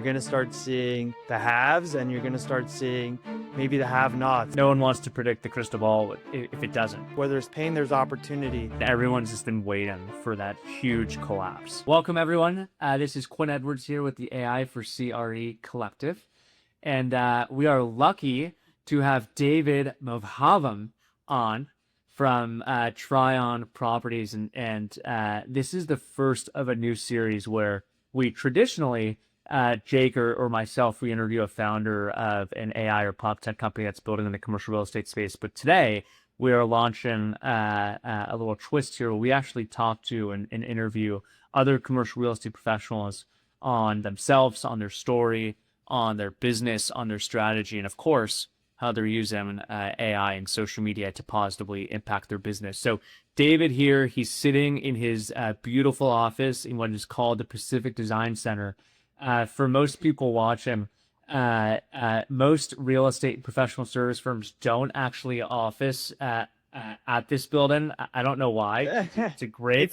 You're going to start seeing the haves and you're going to start seeing maybe the have-nots. No one wants to predict the crystal ball if it doesn't. Where there's pain, there's opportunity. Everyone's just been waiting for that huge collapse. Welcome, everyone. This is Quinn Edwards here with the AI for CRE Collective. And we are lucky to have David Movhavam on from Trion Properties. And this is the first of a new series where we traditionally, Jake or myself, we interview a founder of an AI or pop tech company that's building in the commercial real estate space. But today we are launching a little twist here where we actually talk to and interview other commercial real estate professionals on themselves, on their story, on their business, on their strategy, and of course, how they're using AI and social media to positively impact their business. So David here, he's sitting in his beautiful office in what is called the Pacific Design Center. For most people watching, most real estate professional service firms don't actually office at this building. I don't know why. It's a great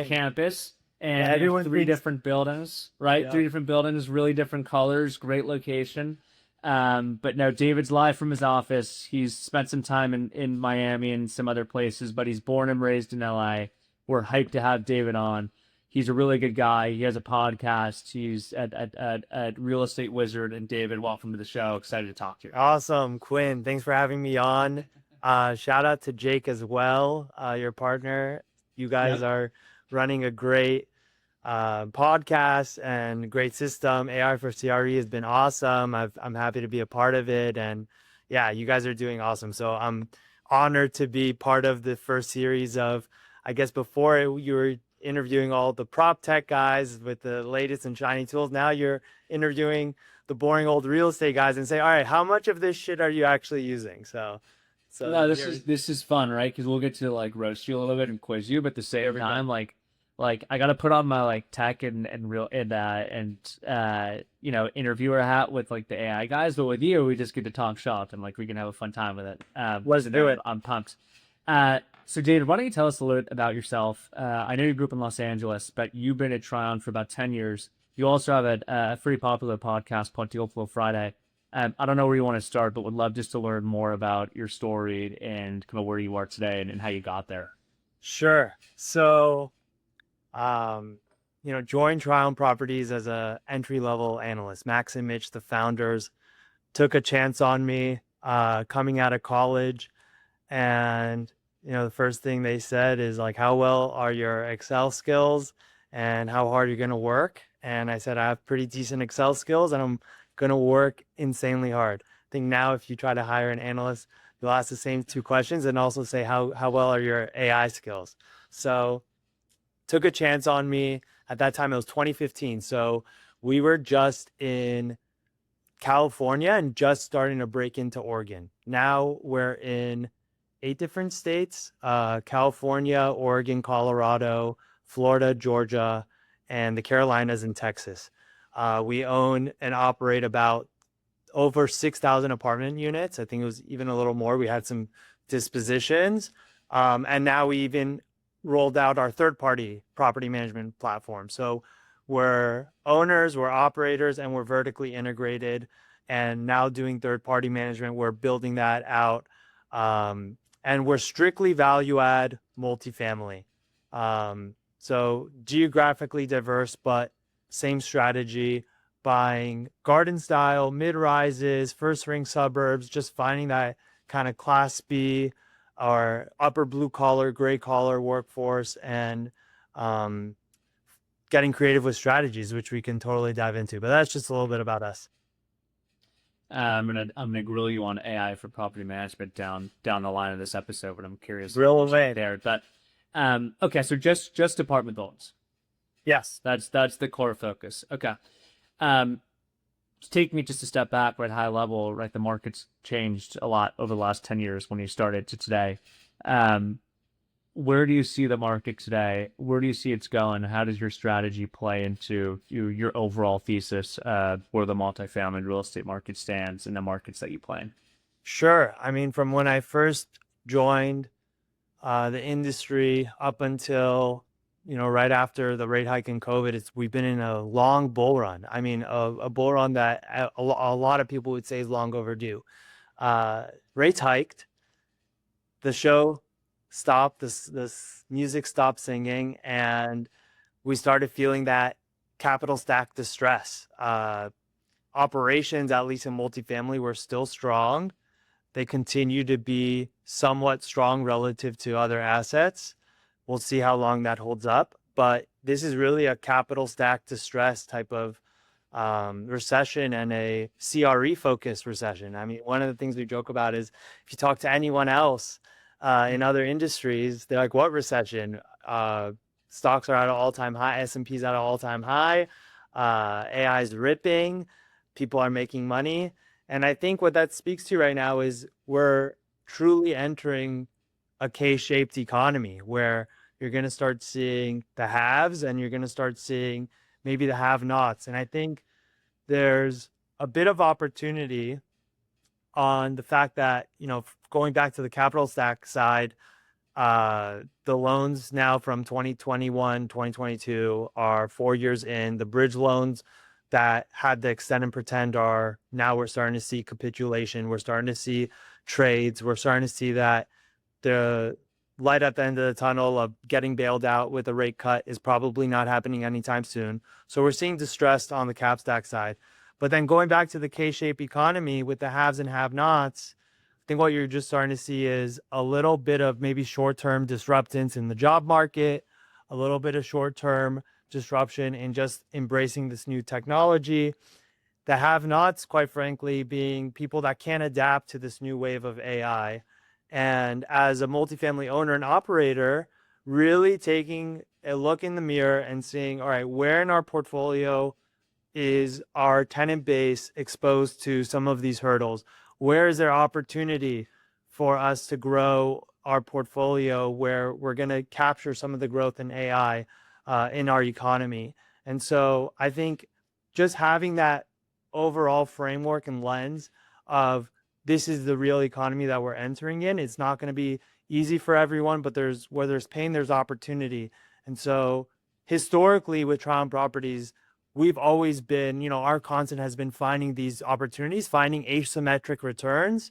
campus. And three different buildings, right? Yeah. 3 different buildings, really different colors, great location. But no, David's live from his office. He's spent some time in Miami and some other places, but he's born and raised in LA. We're hyped to have David on. He's a really good guy. He has a podcast. He's at Real Estate Wizard. And David, welcome to the show. Excited to talk to you. Awesome, Quinn. Thanks for having me on. Shout out to Jake as well, your partner. You guys are running a great podcast and great system. AI for CRE has been awesome. I'm happy to be a part of it, and yeah, you guys are doing awesome. So I'm honored to be part of the first series of, I guess before you were interviewing all the prop tech guys with the latest and shiny tools. Now you're interviewing the boring old real estate guys and say, all right, how much of this shit are you actually using? So no, this is fun, right? Because we'll get to like roast you a little bit and quiz you, but at the same time, like I got to put on my like tech and interviewer hat with like the AI guys, but with you, we just get to talk shop and like we can have a fun time with it. Let's do it. I'm pumped. So David, why don't you tell us a little bit about yourself? I know you grew up in Los Angeles, but you've been at Trion for about 10 years. You also have a pretty popular podcast called Deal Flow Friday. I don't know where you want to start, but would love just to learn more about your story and kind of where you are today and how you got there. Sure. So joined Trion Properties as a entry-level analyst. Max and Mitch, the founders, took a chance on me coming out of college. And, the first thing they said is like, how well are your Excel skills and how hard you're going to work? And I said, I have pretty decent Excel skills and I'm going to work insanely hard. I think now if you try to hire an analyst, you'll ask the same 2 questions and also say, how well are your AI skills? So took a chance on me. At that time, it was 2015. So we were just in California and just starting to break into Oregon. Now we're in 8 different states, California, Oregon, Colorado, Florida, Georgia, and the Carolinas and Texas. We own and operate about over 6,000 apartment units. I think it was even a little more. We had some dispositions. And now we even rolled out our third-party property management platform. So we're owners, we're operators, and we're vertically integrated. And now doing third-party management, we're building that out. And we're strictly value-add multifamily. So geographically diverse, but same strategy, buying garden-style, mid-rises, first-ring suburbs, just finding that kind of Class B or upper blue-collar, gray-collar workforce, and getting creative with strategies, which we can totally dive into. But that's just a little bit about us. I'm gonna grill you on AI for property management down the line of this episode, but I'm curious. Grill away there. But okay, so just apartment buildings. Yes, that's the core focus. Okay, take me just a step back, right? High level, right? The market's changed a lot over the last 10 years when you started to today. Where do you see the market today? Where do you see it's going? How does your strategy play into your overall thesis where the multifamily real estate market stands in the markets that you play in? Sure. I mean, from when I first joined the industry up until right after the rate hike in COVID, we've been in a long bull run. I mean, a bull run that a lot of people would say is long overdue. Rates hiked, the show stopped, this music stopped singing, and we started feeling that capital stack distress. Operations, at least in multifamily, were still strong. They continue to be somewhat strong relative to other assets. We'll see how long that holds up. But this is really a capital stack distress type of recession, and a CRE focused recession. I mean, one of the things we joke about is if you talk to anyone else in other industries, they're like, what recession? Stocks are at an all-time high, S&P's at an all-time high, AI is ripping, people are making money. And I think what that speaks to right now is we're truly entering a K-shaped economy where you're going to start seeing the haves and you're going to start seeing maybe the have-nots. And I think there's a bit of opportunity on the fact that, going back to the capital stack side, the loans now from 2021, 2022 are 4 years in. The bridge loans that had the extend and pretend are now we're starting to see capitulation. We're starting to see trades. We're starting to see that the light at the end of the tunnel of getting bailed out with a rate cut is probably not happening anytime soon. So we're seeing distress on the cap stack side. But then going back to the K-shaped economy with the haves and have-nots, I think what you're just starting to see is a little bit of maybe short-term disruptance in the job market, a little bit of short-term disruption in just embracing this new technology. The have-nots, quite frankly, being people that can't adapt to this new wave of AI. And as a multifamily owner and operator, really taking a look in the mirror and seeing, all right, where in our portfolio is our tenant base exposed to some of these hurdles? Where is there opportunity for us to grow our portfolio where we're going to capture some of the growth in AI in our economy? And so I think just having that overall framework and lens of this is the real economy that we're entering in. It's not going to be easy for everyone, but where there's pain, there's opportunity. And so historically with Trion Properties, we've always been, our content has been finding these opportunities, finding asymmetric returns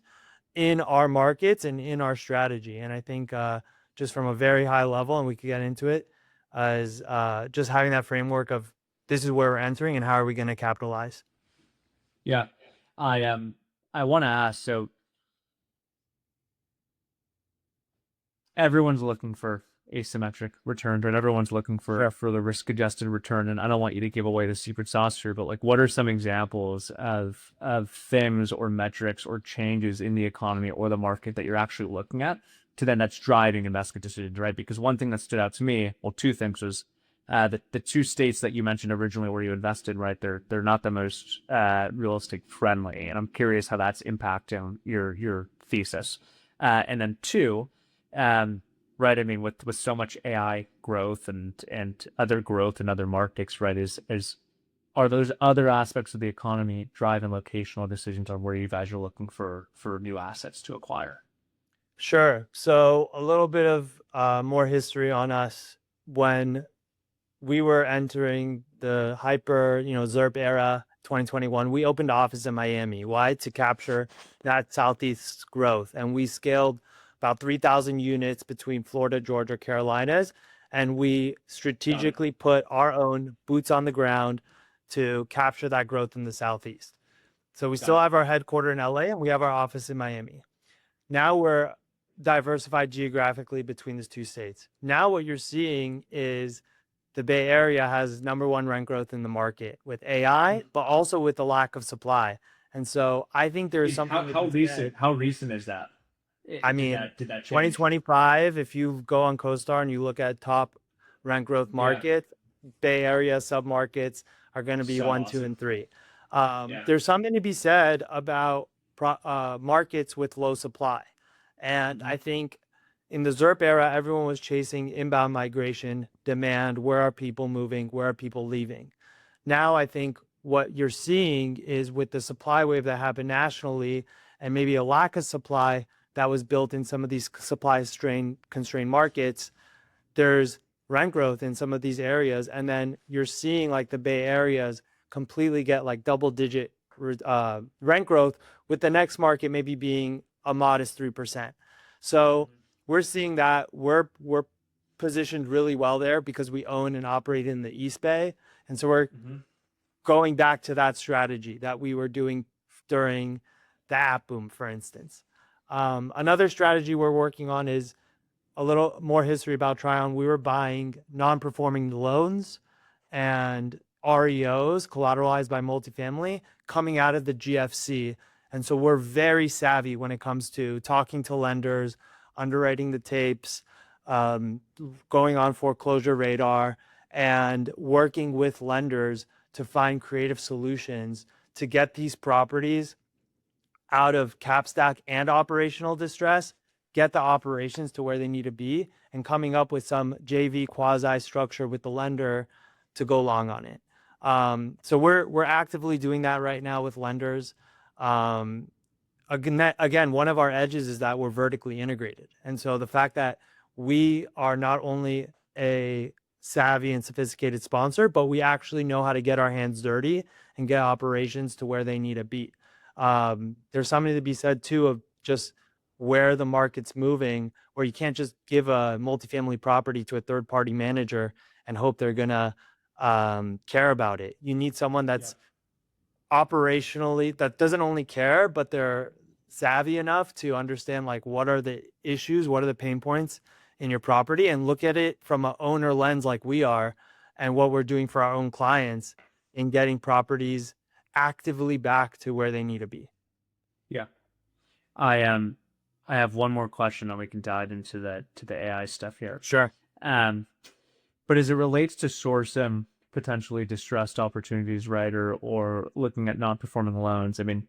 in our markets and in our strategy. And I think just from a very high level, and we could get into it, is just having that framework of this is where we're entering and how are we going to capitalize. Yeah, I want to ask, so everyone's looking for asymmetric returns, right? Everyone's looking for the risk adjusted return. And I don't want you to give away the secret sauce here, but like, what are some examples of things or metrics or changes in the economy or the market that you're actually looking at to then that's driving investment decisions, right? Because one thing that stood out to me, well, two things was the two states that you mentioned originally where you invested, right? They're not the most real estate friendly, and I'm curious how that's impacting your thesis. And then two, right? I mean, with so much AI growth and other growth in other markets, right? Are those other aspects of the economy driving locational decisions on where you guys are looking for new assets to acquire? Sure. So a little bit of more history on us. When we were entering the hyper, ZERP era, 2021, we opened office in Miami. Why? To capture that Southeast growth. And we scaled about 3,000 units between Florida, Georgia, Carolinas. And we strategically put our own boots on the ground to capture that growth in the Southeast. So we still have our headquarters in LA and we have our office in Miami. Now we're diversified geographically between these two states. Now what you're seeing is the Bay Area has number one rent growth in the market with AI, but also with the lack of supply. And so I think there's something. How recent is that? I mean, did that change? 2025, if you go on CoStar and you look at top rent growth market, Bay Area submarkets are going to be 1, 2, and 3. There's something to be said about markets with low supply. And I think in the ZERP era, everyone was chasing inbound migration, demand, where are people moving, where are people leaving? Now I think what you're seeing is with the supply wave that happened nationally and maybe a lack of supply that was built in some of these supply constrained markets, there's rent growth in some of these areas. And then you're seeing like the Bay Areas completely get like double-digit rent growth, with the next market maybe being a modest 3%. So we're seeing that we're positioned really well there because we own and operate in the East Bay. And so we're going back to that strategy that we were doing during the app boom, for instance. Another strategy we're working on is a little more history about Trion. We were buying non-performing loans and REOs collateralized by multifamily coming out of the GFC. And so we're very savvy when it comes to talking to lenders, underwriting the tapes, going on foreclosure radar, and working with lenders to find creative solutions to get these properties out of cap stack and operational distress, get the operations to where they need to be, and coming up with some JV quasi structure with the lender to go long on it. So we're actively doing that right now with lenders. Again, one of our edges is that we're vertically integrated. And so the fact that we are not only a savvy and sophisticated sponsor, but we actually know how to get our hands dirty and get operations to where they need to be. There's something to be said too of just where the market's moving, where you can't just give a multifamily property to a third-party manager and hope they're gonna care about it. You need someone that's operationally, that doesn't only care, but they're savvy enough to understand like what are the issues, what are the pain points in your property, and look at it from an owner lens like we are, and what we're doing for our own clients in getting properties actively back to where they need to be. Yeah. I have one more question, and we can dive into the AI stuff here. Sure. But as it relates to sourcing potentially distressed opportunities, right, or looking at non-performing loans, I mean,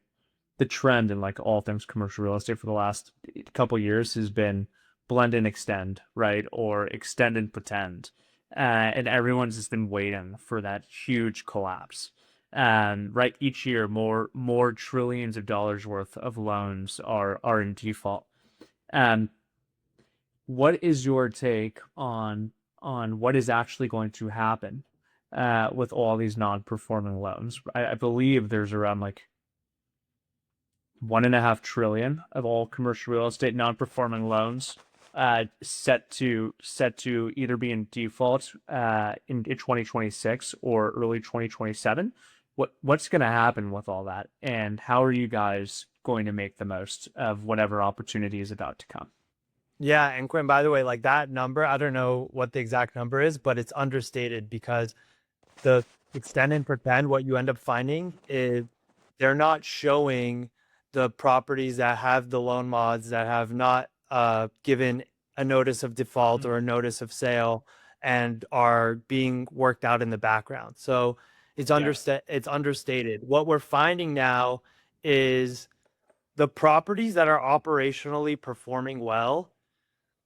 the trend in like all things commercial real estate for the last couple of years has been blend and extend, right, or extend and pretend, and everyone's just been waiting for that huge collapse. Right, each year more trillions of dollars worth of loans are in default. What is your take on what is actually going to happen with all these non-performing loans? I believe there's around like 1.5 trillion of all commercial real estate non-performing loans set to either be in default in 2026 or early 2027. What's going to happen with all that, and how are you guys going to make the most of whatever opportunity is about to come? Yeah, and Quinn, by the way, like that number, I don't know what the exact number is, but it's understated because the extend and pretend, what you end up finding is they're not showing the properties that have the loan mods that have not given a notice of default or a notice of sale and are being worked out in the background. So it's understated. What we're finding now is the properties that are operationally performing well,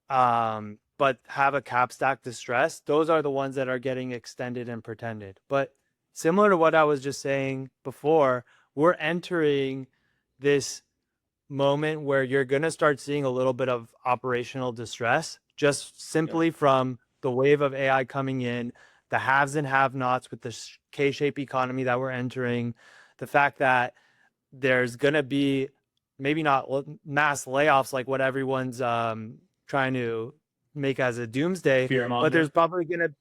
but have a cap stack distress, those are the ones that are getting extended and pretended. But similar to what I was just saying before, we're entering this moment where you're going to start seeing a little bit of operational distress, just simply from the wave of AI coming in, the haves and have-nots with the K-shaped economy that we're entering, the fact that there's going to be maybe not mass layoffs like what everyone's trying to make as a doomsday, but there's probably going to,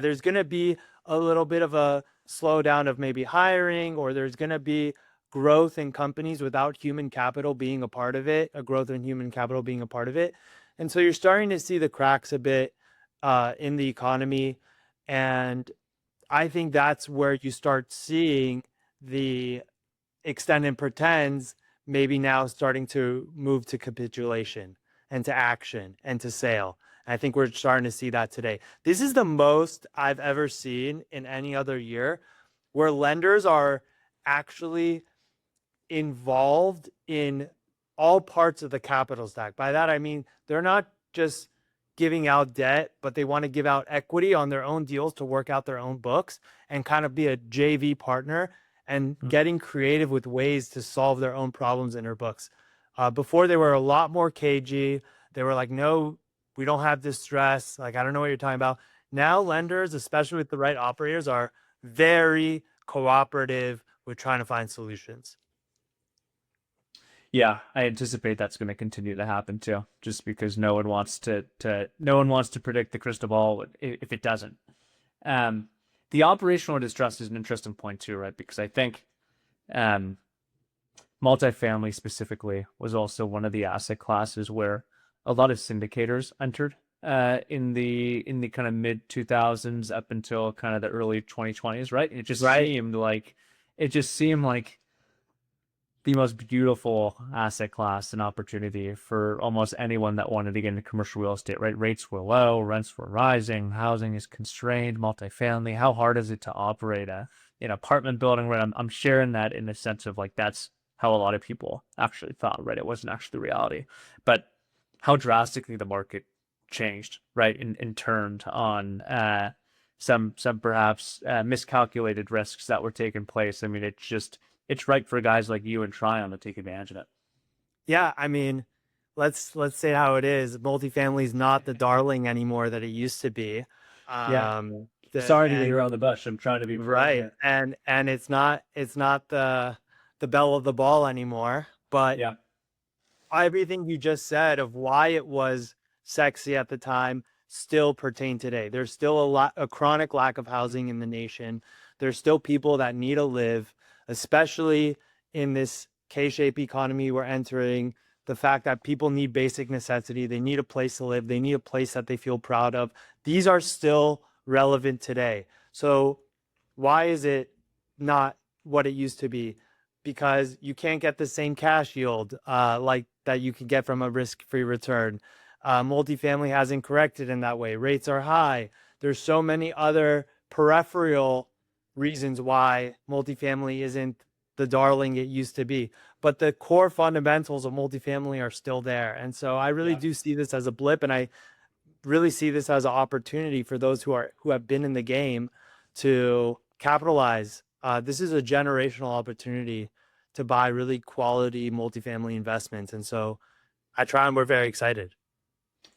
there's going to be a little bit of a slowdown of maybe hiring, or there's going to be growth in companies without human capital being a part of it, a growth in human capital being a part of it. And so you're starting to see the cracks a bit in the economy. And I think that's where you start seeing the extend and pretends maybe now starting to move to capitulation and to action and to sale. And I think we're starting to see that today. This is the most I've ever seen in any other year where lenders are actually involved in all parts of the capital stack. By that, I mean, they're not just giving out debt, but they want to give out equity on their own deals to work out their own books and kind of be a JV partner and getting creative with ways to solve their own problems in their books. Before, they were a lot more cagey. They were like, no, we don't have distress. Like, I don't know what you're talking about. Now lenders, especially with the right operators, are very cooperative with trying to find solutions. Yeah, I anticipate that's going to continue to happen too, just because no one wants to predict the crystal ball if it doesn't. Um, the operational distrust is an interesting point too, right? Because I think um, multifamily specifically was also one of the asset classes where a lot of syndicators entered in the kind of mid 2000s up until kind of the early 2020s, right? And Right. it just seemed like the most beautiful asset class and opportunity for almost anyone that wanted to get into commercial real estate, right? Rates were low, rents were rising, housing is constrained, multifamily. How hard is it to operate an apartment building, right? I'm sharing that in the sense of like that's how a lot of people actually thought, right? It wasn't actually the reality. But how drastically the market changed, right? And turned on some perhaps miscalculated risks that were taking place. I mean, it's right for guys like you and Trion to take advantage of it. Yeah, I mean, let's say how it is. Multifamily is not the darling anymore that it used to be. Yeah. The Sorry to get and around the bush. I'm trying to be polite right, here. and it's not the belle of the ball anymore. But Yeah. everything you just said of why it was sexy at the time still pertain today. There's still a chronic lack of housing in the nation. There's still people that need to live, especially in this K-shaped economy we're entering. The fact that people need basic necessity, they need a place to live, they need a place that they feel proud of. These are still relevant today. So why is it not what it used to be? Because you can't get the same cash yield like that you can get from a risk-free return. Multifamily hasn't corrected in that way. Rates are high. There's so many other peripheral reasons why multifamily isn't the darling it used to be. But the core fundamentals of multifamily are still there. And so I really Yeah. do see this as a blip, and I really see this as an opportunity for those who have been in the game to capitalize. This is a generational opportunity to buy really quality multifamily investments, and so we're very excited.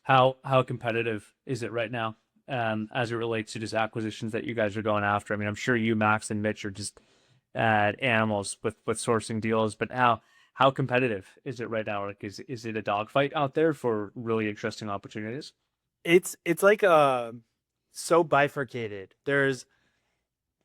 How competitive is it right now, as it relates to just acquisitions that you guys are going after? I mean, I'm sure you, Max, and Mitch are just animals with sourcing deals, but how competitive is it right now? Like, is it a dogfight out there for really interesting opportunities? It's like so bifurcated. There's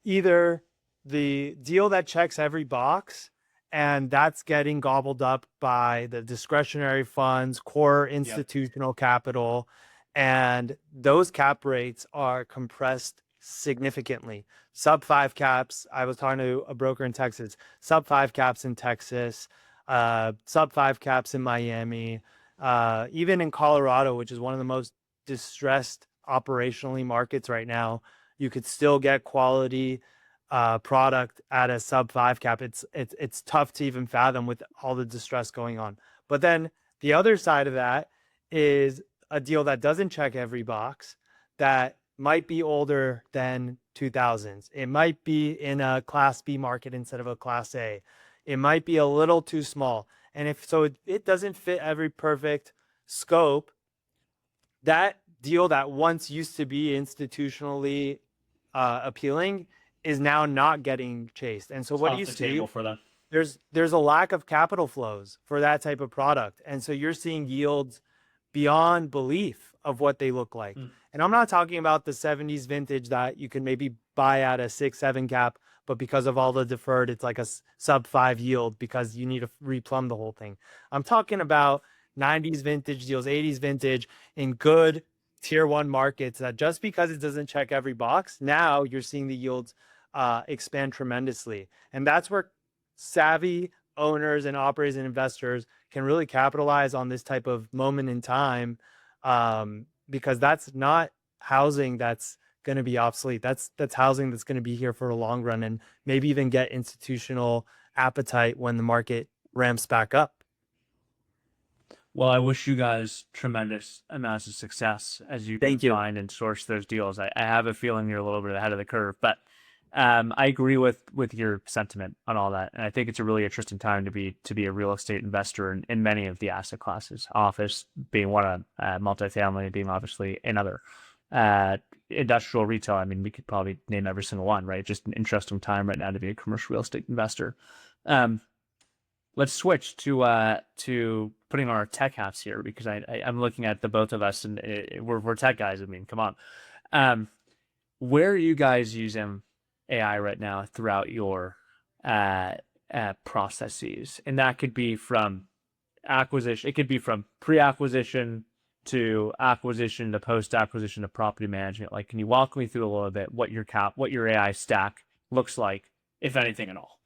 either the deal that checks every box, and that's getting gobbled up by the discretionary funds, core Yeah. institutional capital, and those cap rates are compressed significantly. Sub five caps. I was talking to a broker in Texas. Sub five caps in Texas, sub five caps in Miami, even in Colorado, which is one of the most distressed operationally markets right now. You could still get quality product at a sub five cap. It's tough to even fathom with all the distress going on. But then the other side of that is a deal that doesn't check every box, that might be older than 2000s. It might be in a class B market instead of a class A. It might be a little too small. And if so, it doesn't fit every perfect scope. That deal that once used to be institutionally appealing is now not getting chased. And so It's what do off you the see? table for them. There's a lack of capital flows for that type of product. And so you're seeing yields beyond belief of what they look like. Mm. And I'm not talking about the 70s vintage that you can maybe buy at a 6-7 cap, but because of all the deferred, it's like a sub 5 yield because you need to replumb the whole thing. I'm talking about 90s vintage deals, 80s vintage in good tier one markets that just because it doesn't check every box, now you're seeing the yields expand tremendously. And that's where savvy owners and operators and investors can really capitalize on this type of moment in time, because that's not housing that's going to be obsolete. That's housing that's going to be here for a long run, and maybe even get institutional appetite when the market ramps back up. Well, I wish you guys tremendous amounts of success as you Thank you. find and source those deals. I have a feeling you're a little bit ahead of the curve, but I agree with your sentiment on all that, and I think it's a really interesting time to be a real estate investor in many of the asset classes. Office being one of multifamily being obviously another. industrial retail. I mean, we could probably name every single one, right? Just an interesting time right now to be a commercial real estate investor. Let's switch to putting on our tech hats here, because I'm looking at the both of us, and we're tech guys. I mean, come on. Where are you guys using AI right now throughout your processes? And that could be from acquisition. It could be from pre-acquisition to acquisition to post-acquisition to property management. Like, can you walk me through a little bit what your AI stack looks like, if anything at all?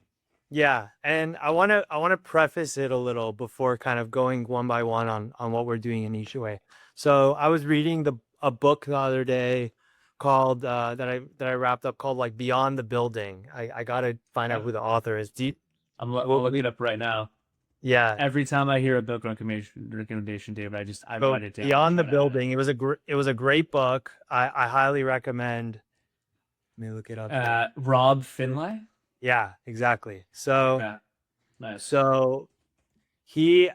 Yeah, and I want to preface it a little before kind of going one by one on what we're doing in each way. So I was reading a book the other day called that I wrapped up, called like Beyond the Building. I gotta find out who the author is. I'm looking it up right now. Yeah, Every time I hear a book recommendation, David, I write it down. Beyond the Building. It was a great book. I highly recommend. Let me look it up. Rob Finlay. Yeah, exactly. So, Yeah. Nice. so he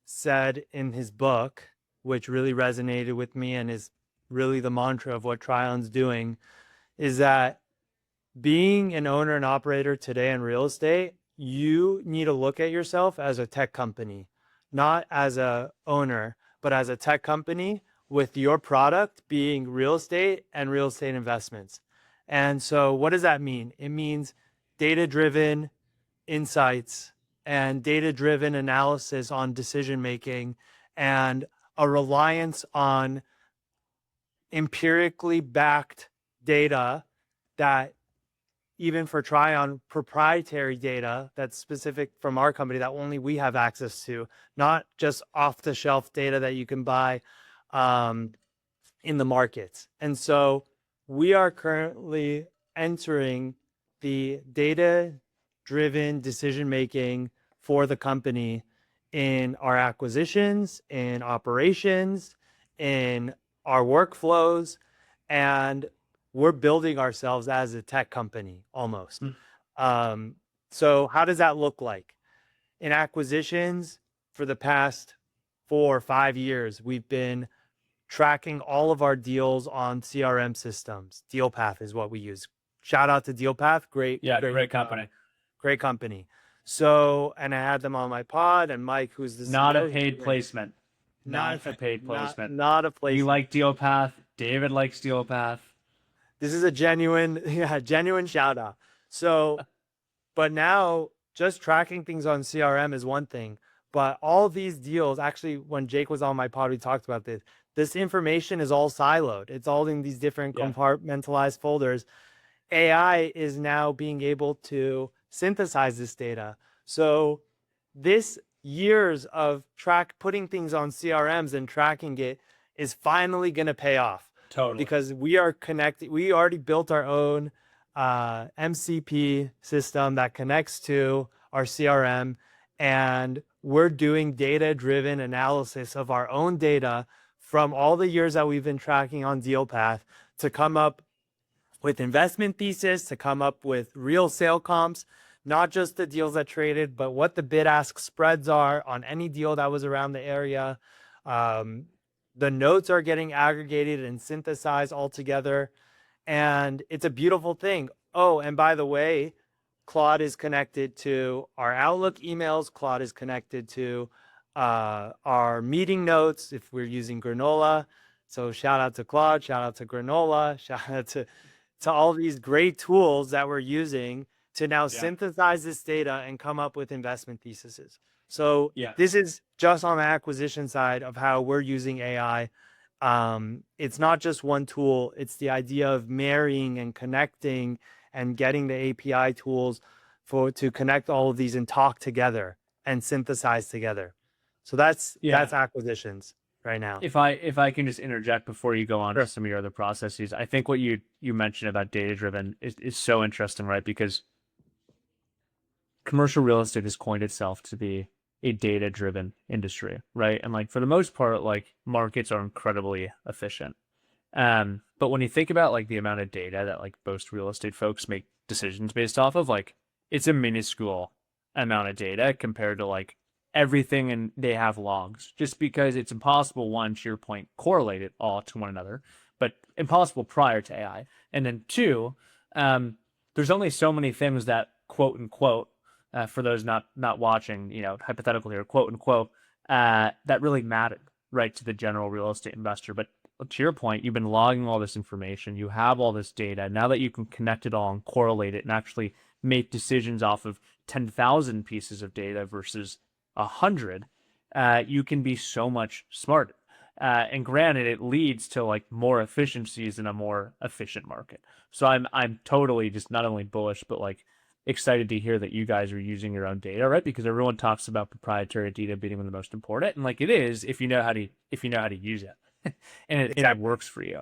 said in his book, which really resonated with me and is really the mantra of what Trion's doing, is that being an owner and operator today in real estate, you need to look at yourself as a tech company, not as a owner, but as a tech company with your product being real estate and real estate investments. And so what does that mean? It means data-driven insights and data-driven analysis on decision-making, and a reliance on empirically backed data, that even for Trion, proprietary data that's specific from our company that only we have access to, not just off-the-shelf data that you can buy in the markets. And so we are currently entering the data-driven decision-making for the company in our acquisitions, in operations, in our workflows, and we're building ourselves as a tech company almost. So how does that look like? In acquisitions, for the past 4 or 5 years, we've been tracking all of our deals on CRM systems. DealPath is what we use. Shout out to DealPath. Great company. Great company. So, and I had them on my pod, and Mike, who's the Not CEO, a paid placement. Not a paid placement. Not a placement. You like DealPath. David likes DealPath. This is a genuine shout out. So, but now just tracking things on CRM is one thing, but all these deals, actually, when Jake was on my pod, we talked about this. This information is all siloed. It's all in these different compartmentalized folders. AI is now being able to synthesize this data. So this years of putting things on CRMs and tracking it is finally going to pay off. Totally. Because we are connected. We already built our own MCP system that connects to our CRM, and we're doing data-driven analysis of our own data from all the years that we've been tracking on DealPath to come up with investment thesis, to come up with real sale comps, not just the deals that traded, but what the bid-ask spreads are on any deal that was around the area. The notes are getting aggregated and synthesized all together, and it's a beautiful thing. Oh, and by the way, Claude is connected to our Outlook emails. Claude is connected to our meeting notes if we're using Granola. So shout out to Claude, shout out to Granola, shout out to all these great tools that we're using to now synthesize this data and come up with investment theses. So this is just on the acquisition side of how we're using AI. It's not just one tool. It's the idea of marrying and connecting and getting the API tools to connect all of these and talk together and synthesize together. So that's acquisitions right now. If I can just interject before you go on to some of your other processes, I think what you mentioned about data driven is so interesting, right? Because commercial real estate has coined itself to be a data driven industry, right? And like for the most part, like markets are incredibly efficient. But when you think about like the amount of data that like most real estate folks make decisions based off of, like it's a minuscule amount of data compared to like everything, and they have logs, just because it's impossible, one, to your point, correlate it all to one another. But impossible prior to AI. And then two, there's only so many things that quote unquote, for those not watching, hypothetically or quote unquote, that really matter, right, to the general real estate investor. But to your point, you've been logging all this information, you have all this data. Now that you can connect it all and correlate it and actually make decisions off of 10,000 pieces of data versus 100, you can be so much smarter. And granted, it leads to like more efficiencies in a more efficient market. So I'm totally just not only bullish, but like excited to hear that you guys are using your own data, right? Because everyone talks about proprietary data being the most important, and like it is if you know how to use it, and it works for you.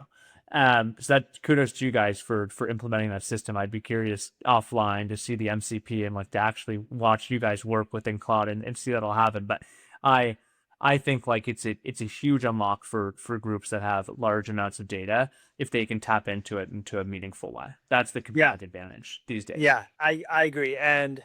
So that kudos to you guys for implementing that system. I'd be curious offline to see the MCP and like to actually watch you guys work within cloud and see that all happen. But I think like it's a huge unlock for groups that have large amounts of data if they can tap into it into a meaningful way. That's the competitive advantage these days. Yeah, I agree. And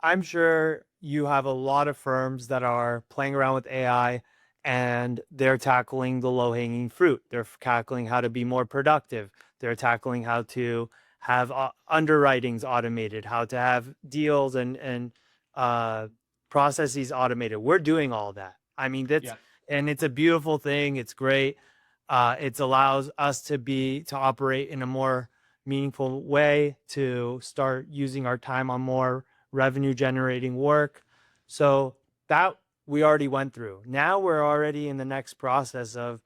I'm sure you have a lot of firms that are playing around with AI and they're tackling the low-hanging fruit. They're tackling how to be more productive. They're tackling how to have underwritings automated, how to have deals and processes automated. We're doing all that. I mean, and it's a beautiful thing. It's great. It allows us to operate in a more meaningful way, to start using our time on more revenue generating work. So that we already went through. Now we're already in the next process of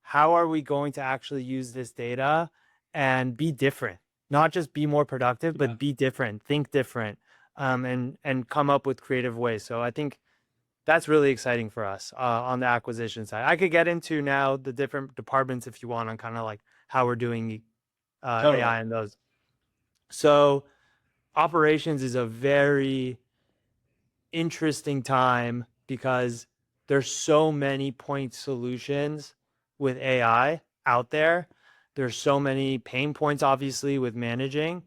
how are we going to actually use this data and be different, not just be more productive, but be different, think different, and come up with creative ways. So I think that's really exciting for us on the acquisition side. I could get into now the different departments if you want on kind of like how we're doing AI and those. So operations is a very interesting time because there's so many point solutions with AI out there. There's so many pain points, obviously, with managing.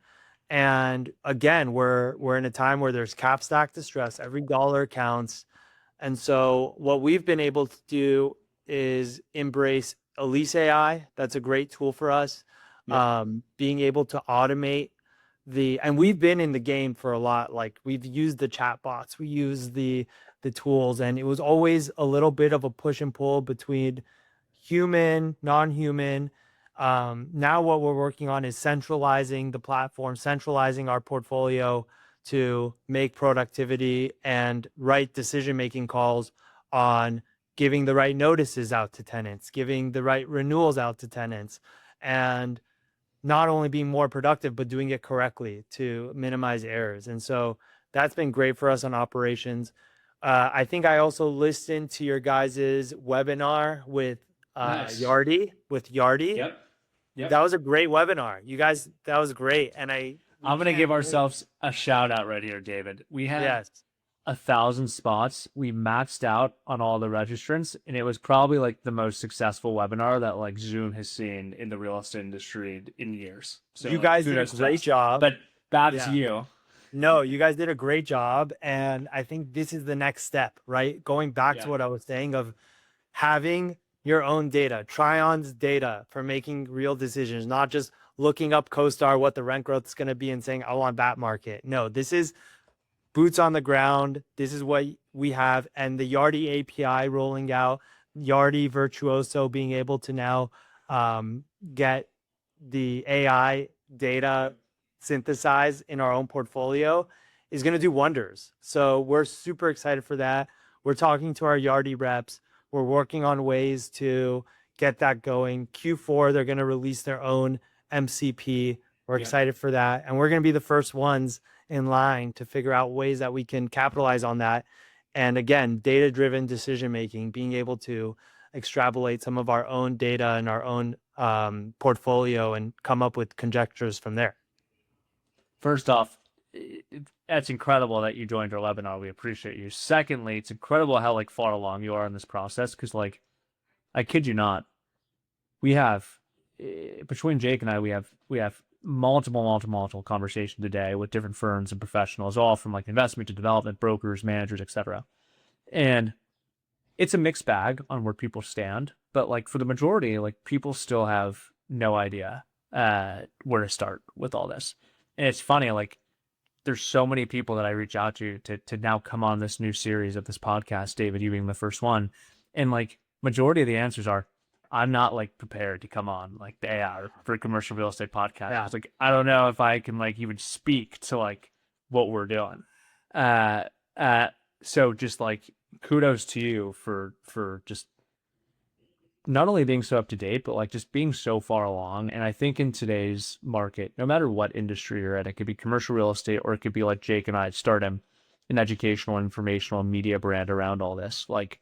And again, we're in a time where there's cap stack distress. Every dollar counts. And so what we've been able to do is embrace Elise AI. That's a great tool for us. Being able to automate and we've been in the game for a lot. Like we've used the chat bots, we use the tools, and it was always a little bit of a push and pull between human, non-human. Now what we're working on is centralizing the platform, centralizing our portfolio to make productivity and right decision-making calls on giving the right notices out to tenants, giving the right renewals out to tenants, and not only being more productive, but doing it correctly to minimize errors. And so that's been great for us on operations. I think I also listened to your guys' webinar with Yardi. Yep. That was a great webinar. You guys, that was great. And I'm going to give ourselves a shout out right here, David. We had 1,000 spots. We maxed out on all the registrants, and it was probably like the most successful webinar that like Zoom has seen in the real estate industry in years. So you guys did a great job. But back to you. No, you guys did a great job. And I think this is the next step, right? Going back to what I was saying of having your own data, Trion's data for making real decisions, not just looking up CoStar, what the rent growth is going to be and saying, I want that market. No, this is boots on the ground. This is what we have. And the Yardi API rolling out, Yardi Virtuoso being able to now get the AI data synthesized in our own portfolio is going to do wonders. So we're super excited for that. We're talking to our Yardi reps. We're working on ways to get that going. Q4, they're going to release their own MCP. We're excited for that. And we're going to be the first ones in line to figure out ways that we can capitalize on that. And again, data-driven decision-making, being able to extrapolate some of our own data and our own portfolio and come up with conjectures from there. First off, that's incredible that you joined our webinar. We appreciate you. Secondly, it's incredible how like far along you are in this process. Cause like, I kid you not, we have between Jake and I, we have multiple conversations today with different firms and professionals, all from like investment to development, brokers, managers, etc. And it's a mixed bag on where people stand, but like for the majority, like people still have no idea where to start with all this. And it's funny, like there's so many people that I reach out to now come on this new series of this podcast, David, you being the first one. And like majority of the answers are, I'm not like prepared to come on like the AI for commercial real estate podcast. Yeah. It's like, I don't know if I can like even speak to like what we're doing. Uh, so just like kudos to you for just not only being so up to date, but like just being so far along. And I think in today's market, no matter what industry you're at, it could be commercial real estate, or it could be like Jake and I start an educational, informational media brand around all this. Like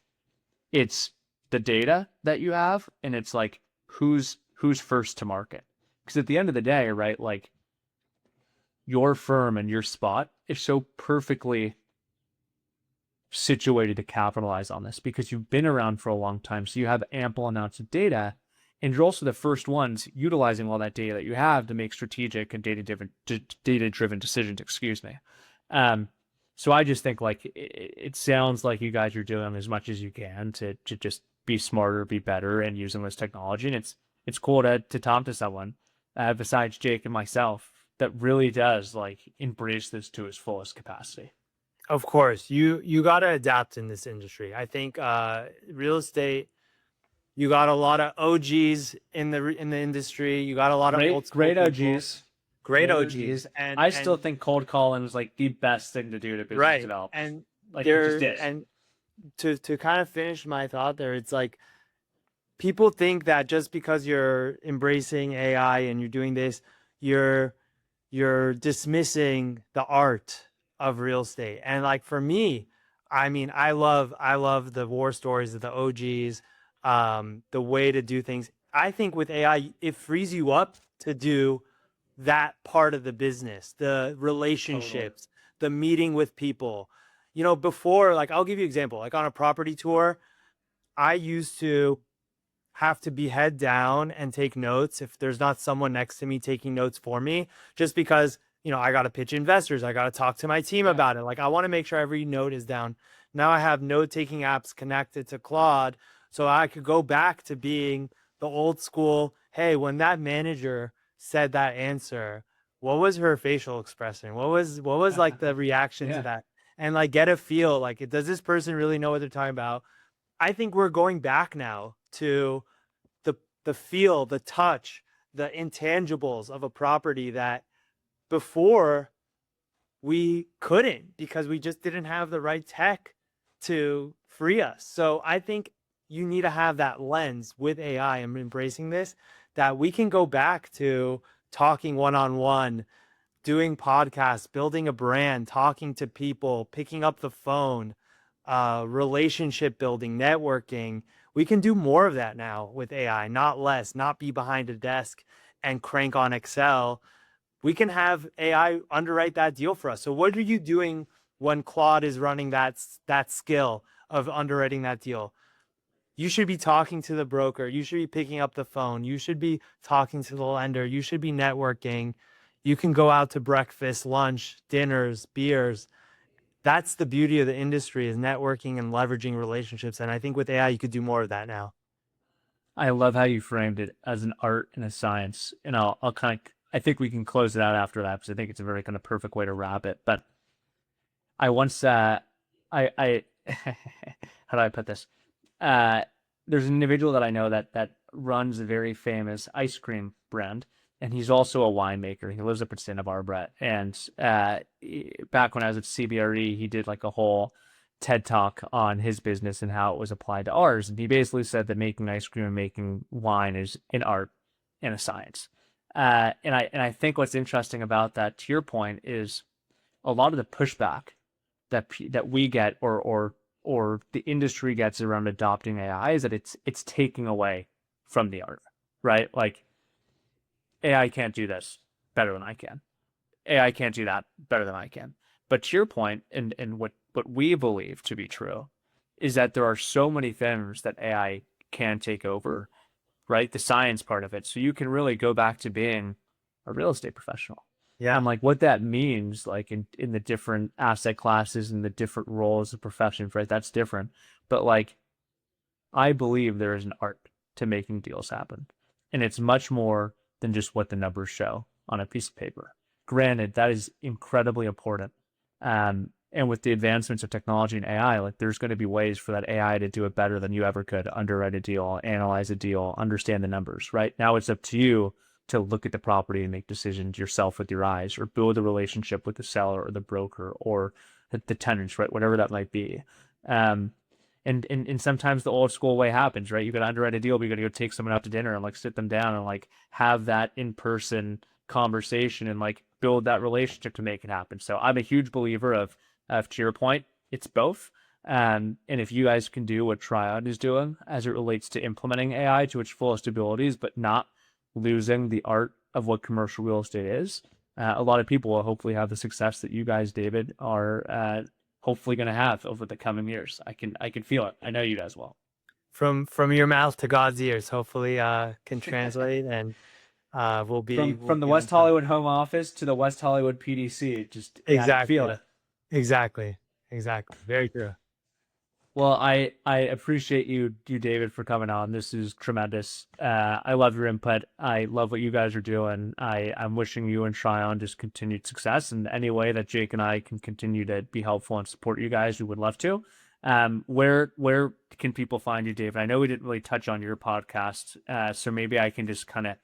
it's the data that you have, and it's like who's first to market. Because at the end of the day, right, like your firm and your spot is so perfectly situated to capitalize on this because you've been around for a long time. So you have ample amounts of data, and you're also the first ones utilizing all that data that you have to make strategic and data-driven decisions, excuse me. So I just think like it sounds like you guys are doing as much as you can to just be smarter, be better, and using this technology. And it's cool to talk to someone besides Jake and myself that really does like embrace this to its fullest capacity. Of course, you got to adapt in this industry. I think real estate, you got a lot of OGs in the industry. You got a lot of old school great people. OGs. Great OGs. And I still think cold calling is like the best thing to do to business development. And like it just is. And to kind of finish my thought there, it's like people think that just because you're embracing AI and you're doing this, you're dismissing the art of real estate. And like for me, I mean, I love the war stories of the OGs, the way to do things. I think with AI, it frees you up to do that part of the business, the relationships, the meeting with people. You know, before, like I'll give you an example, like on a property tour, I used to have to be head down and take notes if there's not someone next to me taking notes for me, just because, you know, I got to pitch investors. I got to talk to my team about it. Like I want to make sure every note is down. Now I have note taking apps connected to Claude. So I could go back to being the old school. Hey, when that manager said that answer, what was her facial expression? What was like the reaction to that? And like get a feel, like, does this person really know what they're talking about? I think we're going back now to the feel, the touch, the intangibles of a property that before we couldn't, because we just didn't have the right tech to free us. So I think you need to have that lens with AI and embracing this, that we can go back to talking one-on-one, doing podcasts, building a brand, talking to people, picking up the phone, relationship building, networking. We can do more of that now with AI, not less, not be behind a desk and crank on Excel. We can have AI underwrite that deal for us. So what are you doing when Claude is running that skill of underwriting that deal? You should be talking to the broker. You should be picking up the phone. You should be talking to the lender. You should be networking. You can go out to breakfast, lunch, dinners, beers. That's the beauty of the industry, is networking and leveraging relationships. And I think with AI, you could do more of that now. I love how you framed it as an art and a science. And I'll kind of, I think we can close it out after that because I think it's a very kind of perfect way to wrap it. But I once, how do I put this? There's an individual that I know that runs a very famous ice cream brand, and he's also a winemaker. He lives up in Santa Barbara. And back when I was at CBRE, he did like a whole TED talk on his business and how it was applied to ours. And he basically said that making ice cream and making wine is an art and a science. And I think what's interesting about that, to your point, is a lot of the pushback that we get or the industry gets around adopting AI is that it's taking away from the art, right? Like AI can't do this better than I can. AI can't do that better than I can. But to your point, and what we believe to be true, is that there are so many things that AI can take over, right? The science part of it. So you can really go back to being a real estate professional. Yeah. And like what that means, like in the different asset classes and the different roles of professions, right? That's different. But like, I believe there is an art to making deals happen. and it's much more than just what the numbers show on a piece of paper. Granted, that is incredibly important. And with the advancements of technology and AI, like there's going to be ways for that AI to do it better than you ever could, underwrite a deal, analyze a deal, understand the numbers, right? Now it's up to you to look at the property and make decisions yourself with your eyes, or build a relationship with the seller or the broker or the tenants, right? Whatever that might be. And sometimes the old school way happens, right? You got to underwrite a deal, but you got to go take someone out to dinner and like sit them down and like have that in-person conversation and like build that relationship to make it happen. So I'm a huge believer of to your point, it's both. And if you guys can do what Trion is doing as it relates to implementing AI to its fullest abilities, but not losing the art of what commercial real estate is, a lot of people will hopefully have the success that you guys, David, are hopefully going to have over the coming years. I can feel it. I know you guys will. From your mouth to God's ears, hopefully can translate, and we'll be from the West Hollywood home office to the West Hollywood PDC. Just exactly feel it. Exactly. Very true. Well, I appreciate you, David, for coming on. This is tremendous. I love your input. I love what you guys are doing. I'm wishing you and Trion just continued success in any way that Jake and I can continue to be helpful and support you guys. We would love to. Where can people find you, David? I know we didn't really touch on your podcast, so maybe I can just kind of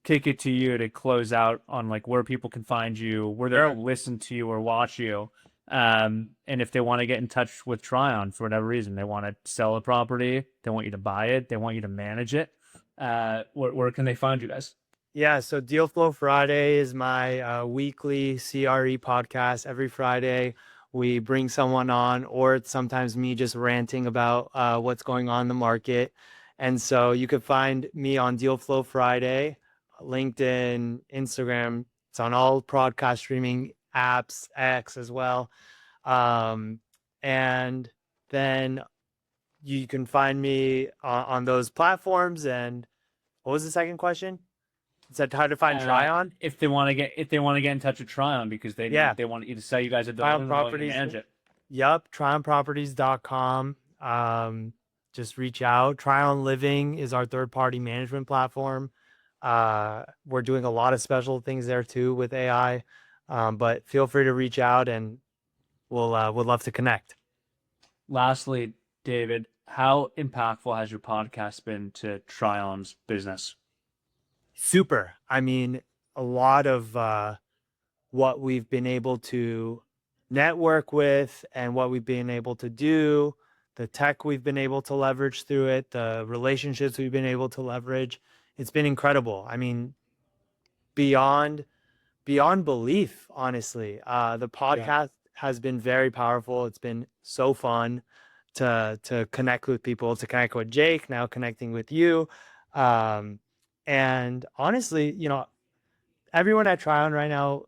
kick it to you to close out on like where people can find you, where they'll listen to you or watch you. And if they want to get in touch with Trion for whatever reason, they want to sell a property, they want you to buy it, they want you to manage it, where can they find you guys? Yeah, so Deal Flow Friday is my weekly CRE podcast. Every Friday, we bring someone on, or it's sometimes me just ranting about what's going on in the market. And so you could find me on Deal Flow Friday, LinkedIn, Instagram. It's on all podcast streaming apps, X as well. And then you can find me on those platforms. And what was the second question? Is that how to find Trion? If they want to get in touch with Trion because they want you to sell you guys a Trion Properties. Manage it. Yep, trionproperties.com. Just reach out. Trion Living is our third-party management platform. We're doing a lot of special things there too with AI. But feel free to reach out, and we'll would love to connect. Lastly, David, how impactful has your podcast been to Trion's business? Super. I mean, a lot of what we've been able to network with and what we've been able to do, the tech we've been able to leverage through it, the relationships we've been able to leverage, it's been incredible. I mean, beyond belief, honestly. The podcast has been very powerful. It's been so fun to connect with people, to connect with Jake, now connecting with you. And honestly, everyone at Trion right now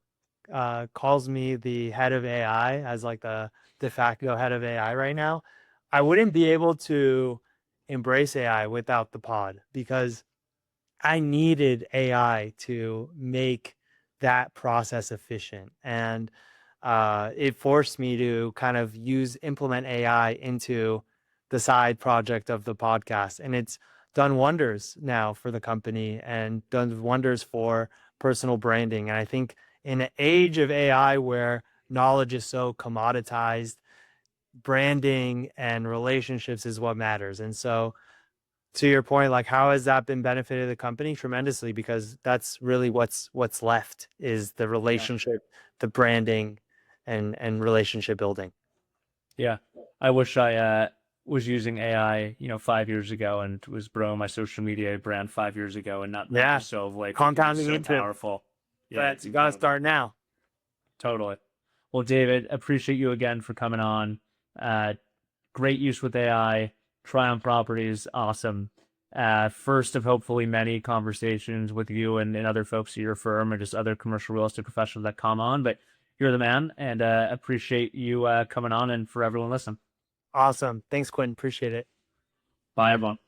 calls me the head of AI, as like the de facto head of AI right now. I wouldn't be able to embrace AI without the pod, because I needed AI to make that process efficient. And it forced me to kind of implement AI into the side project of the podcast. And it's done wonders now for the company and done wonders for personal branding. And I think in an age of AI where knowledge is so commoditized, branding and relationships is what matters. And so, to your point, like, how has that been benefited the company? Tremendously, because that's really what's left is the relationship, the branding, and relationship building. Yeah, I wish I was using AI, 5 years ago, and was growing my social media brand 5 years ago, and not so like compounding so into powerful. Yeah, but you gotta start now. Totally. Well, David, appreciate you again for coming on. Great use with AI. Trion Properties, awesome. First of hopefully many conversations with you and other folks at your firm, or just other commercial real estate professionals that come on. But you're the man, and appreciate you coming on, and for everyone listening. Awesome. Thanks, Quinn. Appreciate it. Bye, everyone.